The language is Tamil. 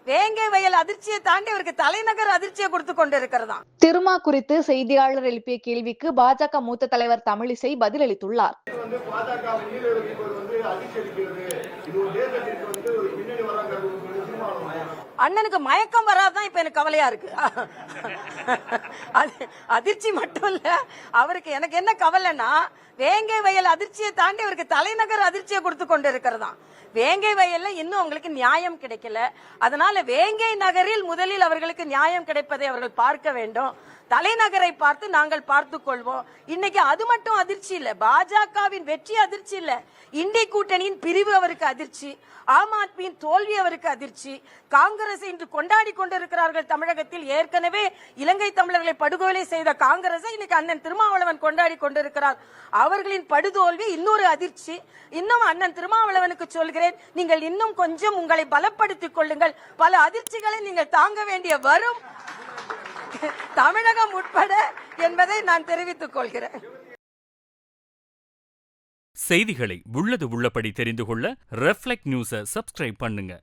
வேங்கை வயல் அதிர்ச்சியை தாண்டி அவருக்கு தலைநகர் அதிர்ச்சியை கொடுத்து கொண்டிருக்கிறதா. திருமா குறித்து செய்தியாளர் எழுப்பிய கேள்விக்கு பாஜக மூத்த தலைவர் தமிழிசை பதிலளித்துள்ளார். அண்ணனுக்கு மயக்கம் வராதான் இப்ப எனக்கு கவலையா இருக்கு. அதிர்ச்சி மட்டும் இல்ல, அவருக்கு எனக்கு என்ன கவலைன்னா வேங்கை வயல் அதிர்ச்சியை தாண்டி அவருக்கு தலைநகர் அதிர்ச்சியை கொடுத்து கொண்டிருக்கிறதா. வேங்கை வயல்ல இன்னும் அவங்களுக்கு நியாயம் கிடைக்கல. அதனால வேங்கை நகரில் முதலில் அவர்களுக்கு நியாயம் கிடைப்பதை அவர்கள் பார்க்க வேண்டும். தலைநகரை பார்த்து நாங்கள் பார்த்துக் கொள்வோம். இன்னைக்கு அது மட்டும் அதிர்ச்சி இல்ல, பாஜகவின் வெற்றி அதிர்ச்சி இல்ல, இண்டி கூட்டணியின் பிரிவு அவருக்கு அதிர்ச்சி, ஆம் ஆத்மியின் தோல்வி அவருக்கு அதிர்ச்சி. காங்கிரஸ் இன்று கொண்டாடி கொண்டிருக்கிறார்கள் தமிழகத்தில். ஏற்கனவே இலங்கை தமிழர்களை படுகொலை செய்த காங்கிரஸை இன்னைக்கு அண்ணன் திருமாவளவன் கொண்டாடி கொண்டிருக்கிறார். அவர்களின் படுதோல்வி இன்னொரு அதிர்ச்சி. இன்னும் அண்ணன் திருமாவளவனுக்கு சொல்கிறேன், நீங்கள் இன்னும் கொஞ்சம் உங்களை பலப்படுத்திக் கொள்ளுங்கள். பல அதிர்ச்சிகளை நீங்கள் தாங்க வேண்டிய வரும் தமிழகம் உட்பட என்பதை நான் தெரிவித்துக் கொள்கிறேன். செய்திகளை உள்ளது உள்ளபடி தெரிந்து கொள்ள ரெஃப்ளெக்ட் நியூஸை சப்ஸ்கிரைப் பண்ணுங்க.